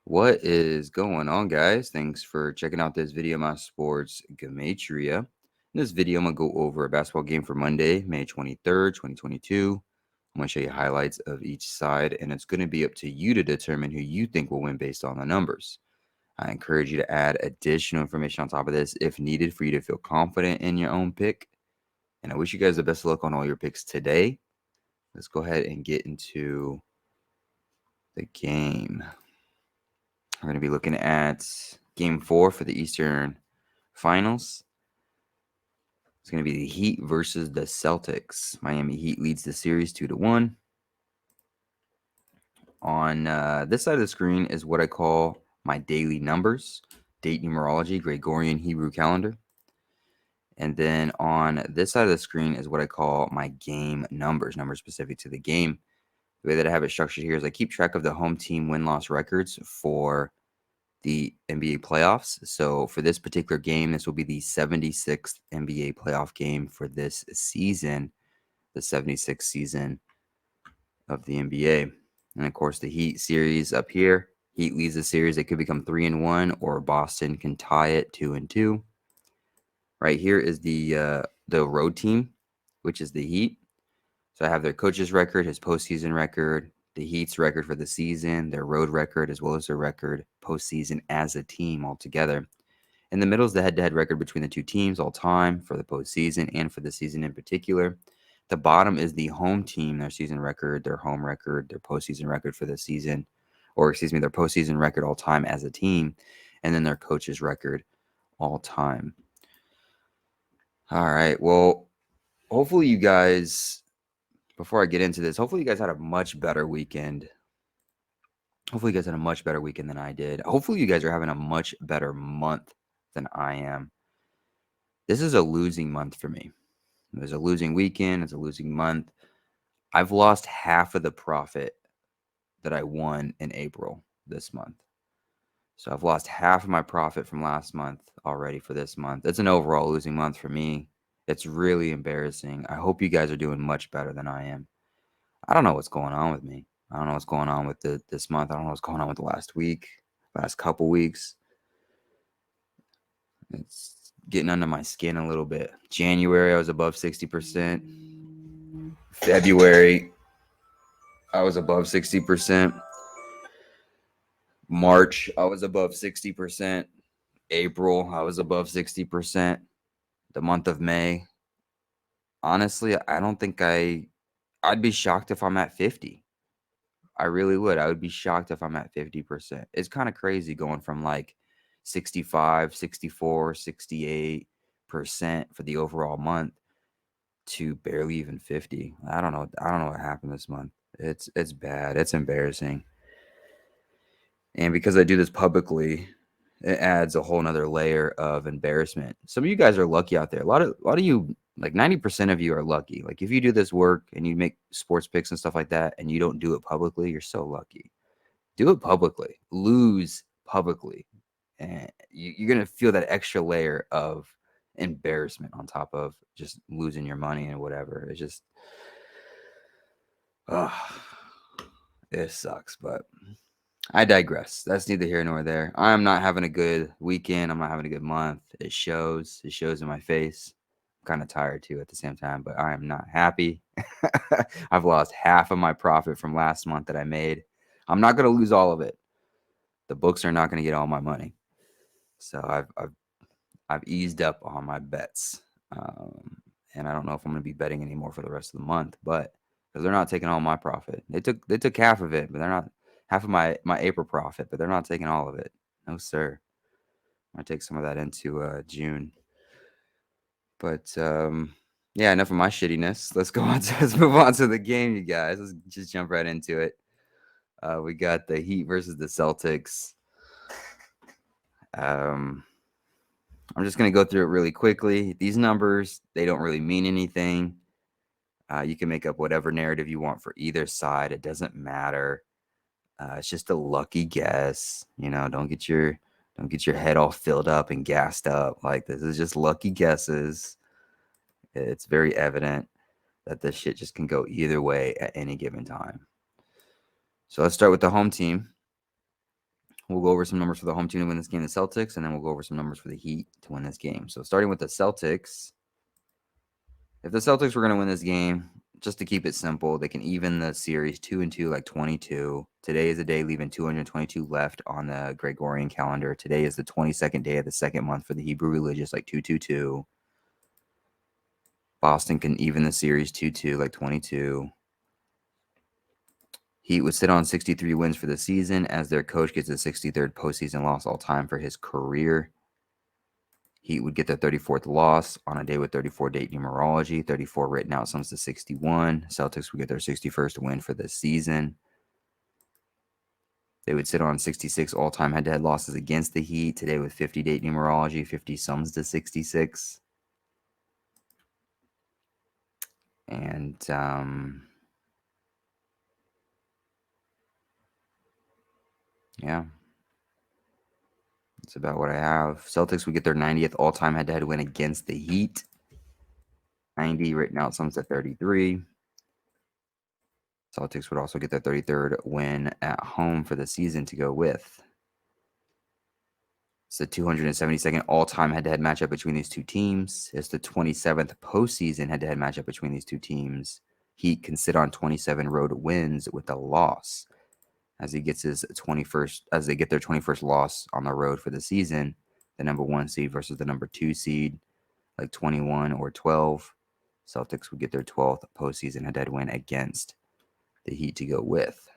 What is going on, guys? Thanks for checking out this video, my sports Gematria. In this video, I'm going to go over a basketball game for Monday, May 23rd, 2022. I'm going to show you highlights of each side, and it's going to be up to you to determine who you think will win based on the numbers. I encourage you to add additional information on top of this if needed for you to feel confident in your own pick. And I wish you guys the best of luck on all your picks today. Let's go ahead and get into the game. We're going to be looking at Game 4 for the Eastern Finals. It's going to be the Heat versus the Celtics. Miami Heat leads the series 2-1. On this side of the screen is what I call my daily numbers, date numerology, Gregorian Hebrew calendar. And then on this side of the screen is what I call my game numbers specific to the game. The way that I have it structured here is I keep track of the home team win-loss records for the NBA playoffs. So for this particular game, this will be the 76th NBA playoff game for this season, the 76th season of the NBA. And of course, the Heat series up here. Heat leads the series. It could become 3-1, or Boston can tie it 2-2. Right here is the road team, which is the Heat. So I have their coach's record, his postseason record, the Heat's record for the season, their road record, as well as their record postseason as a team altogether. In the middle is the head-to-head record between the two teams all time for the postseason and for the season in particular. The bottom is the home team, their season record, their home record, their postseason record for the season, their postseason record all time as a team, and then their coach's record all time. All right, well, hopefully you guys, before I get into this, hopefully you guys had a much better weekend. Hopefully you guys had a much better weekend than I did. Hopefully you guys are having a much better month than I am. This is a losing month for me. It was a losing weekend. It's a losing month. I've lost half of the profit that I won in April this month. So I've lost half of my profit from last month already for this month. It's an overall losing month for me. It's really embarrassing. I hope you guys are doing much better than I am. I don't know what's going on with me. I don't know what's going on with this month. I don't know what's going on with the last couple weeks. It's getting under my skin a little bit. January, I was above 60%. February, I was above 60%. March, I was above 60%. April, I was above 60%. The month of May, honestly, I don't think I'd be shocked if I'm at 50. I really would. I would be shocked if I'm at 50%. It's kind of crazy going from like 65, 64, 68% for the overall month to barely even 50. I don't know what happened this month. It's bad. It's embarrassing. And because I do this publicly, it adds a whole nother layer of embarrassment. Some of you guys are lucky out there. A lot of you, like 90% of you, are lucky. Like if you do this work and you make sports picks and stuff like that and you don't do it publicly, you're so lucky. Do it publicly. Lose publicly. And you're going to feel that extra layer of embarrassment on top of just losing your money and whatever. It's just, it sucks, but I digress. That's neither here nor there. I'm not having a good weekend. I'm not having a good month. It shows. It shows in my face. I'm kind of tired too at the same time, but I am not happy. I've lost half of my profit from last month that I made. I'm not going to lose all of it. The books are not going to get all my money. So I've eased up on my bets. And I don't know if I'm going to be betting anymore for the rest of the month, but because they're not taking all my profit. They took half of it, but they're not half of my April profit, but they're not taking all of it. No, sir. I take some of that into June. But yeah, enough of my shittiness. Let's move on to the game, you guys. Let's just jump right into it. We got the Heat versus the Celtics. I'm just going to go through it really quickly. These numbers, they don't really mean anything. You can make up whatever narrative you want for either side. It doesn't matter. It's just a lucky guess. Don't get your head all filled up and gassed up. Like, this is just lucky guesses. It's very evident that this shit just can go either way at any given time. So let's start with the home team. we'll go over some numbers for the home team to win this game, the Celtics, and then we'll go over some numbers for the Heat to win this game. So starting with the Celtics, if the Celtics were going to win this game, just to keep it simple, they can even the series 2-2, like 22. Today is the day leaving 222 left on the Gregorian calendar. Today is the 22nd day of the second month for the Hebrew religious, like 222. Boston can even the series 2-2, like 22. Heat would sit on 63 wins for the season as their coach gets his 63rd postseason loss all time for his career. Heat would get their 34th loss on a day with 34 date numerology, 34 written out sums to 61. Celtics would get their 61st win for the season. They would sit on 66 all-time head-to-head losses against the Heat. Today with 50 date numerology, 50 sums to 66. And yeah, that's about what I have. Celtics would get their 90th all-time head-to-head win against the Heat. 90 written out sums to 33. Celtics would also get their 33rd win at home for the season to go with. It's the 272nd all-time head-to-head matchup between these two teams. It's the 27th postseason head-to-head matchup between these two teams. Heat can sit on 27 road wins with a loss as he gets his 21st, as they get their 21st loss on the road for the season. The number 1 seed versus the number 2 seed, like 21 or 12. Celtics would get their 12th postseason head-to-head win against the Heat to go with.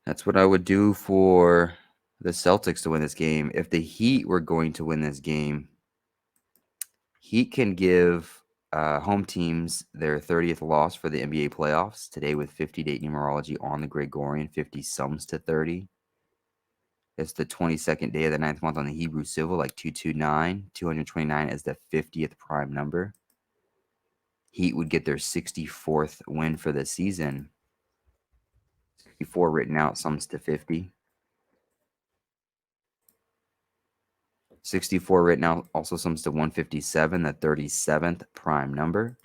That's what I would do for the Celtics to win this game. If the Heat were going to win this game, Heat can give home teams their 30th loss for the NBA playoffs today with 50 date numerology on the Gregorian, 50 sums to 30. It's the 22nd day of the 9th month on the Hebrew civil, like 229. 229 is the 50th prime number. Heat would get their 64th win for the season. 64 written out sums to 50. 64 written out also sums to 157, the 37th prime number.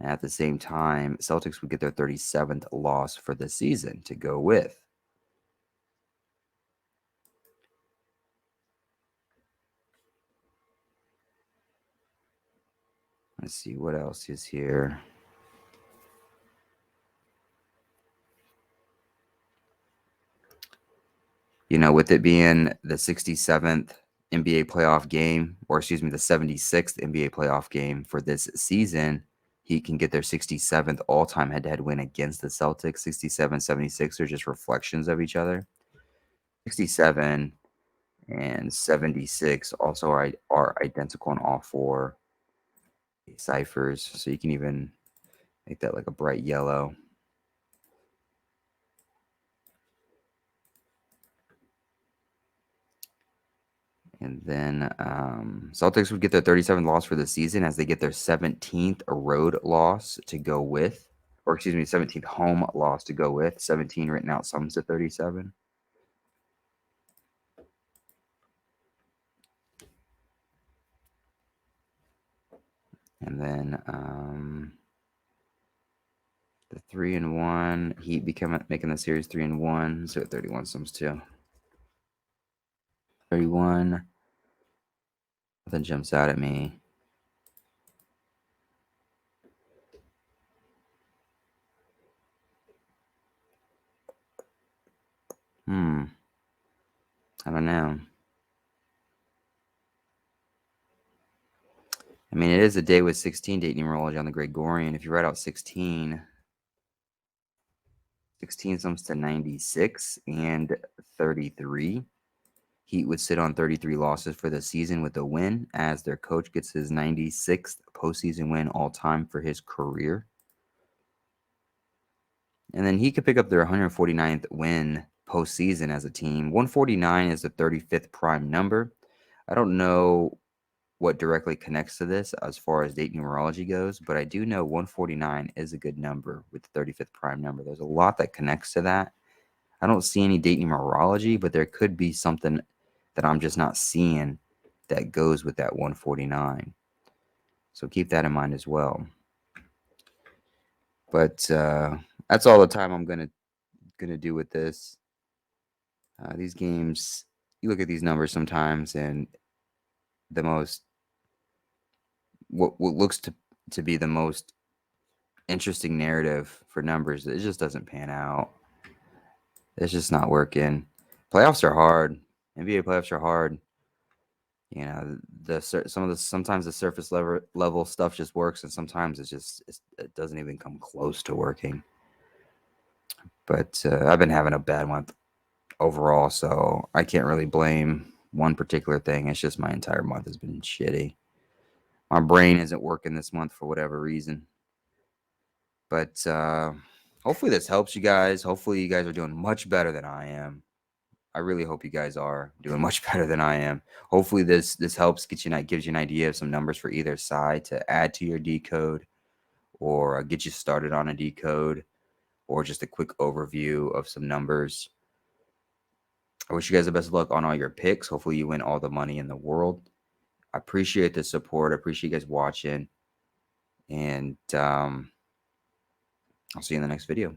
And at the same time, Celtics would get their 37th loss for the season to go with. Let's see what else is here. You know, with it being the 67th NBA playoff game, or excuse me, the 76th NBA playoff game for this season, he can get their 67th all-time head-to-head win against the Celtics. 67, 76 are just reflections of each other. 67 and 76 also are identical in all four ciphers. So you can even make that like a bright yellow. And then Celtics would get their 37th loss for the season as they get their 17th road loss to go with, or excuse me, 17th home loss to go with. 17 written out sums to 37. And then the 3-1 Heat making the series 3-1, so 31 sums too. 31. Nothing jumps out at me. I don't know. I mean, it is a day with 16 date numerology on the Gregorian. If you write out 16, 16 sums to 96 and 33. Heat would sit on 33 losses for the season with a win as their coach gets his 96th postseason win all time for his career. And then he could pick up their 149th win postseason as a team. 149 is the 35th prime number. I don't know what directly connects to this as far as date numerology goes, but I do know 149 is a good number with the 35th prime number. There's a lot that connects to that. I don't see any date numerology, but there could be something that I'm just not seeing that goes with that 149. So keep that in mind as well. But that's all the time I'm gonna gonna do with this. These games, you look at these numbers sometimes, and the most what looks to be the most interesting narrative for numbers, it just doesn't pan out. It's just not working. Playoffs are hard. NBA playoffs are hard. You know, sometimes the surface level stuff just works, and sometimes it doesn't even come close to working. But I've been having a bad month overall, so I can't really blame one particular thing. It's just my entire month has been shitty. My brain isn't working this month for whatever reason. But hopefully this helps you guys. Hopefully you guys are doing much better than I am. I really hope you guys are doing much better than I am. Hopefully this helps gives you an idea of some numbers for either side to add to your decode, or get you started on a decode, or just a quick overview of some numbers. I wish you guys the best of luck on all your picks. Hopefully you win all the money in the world. I appreciate the support. I appreciate you guys watching. And I'll see you in the next video.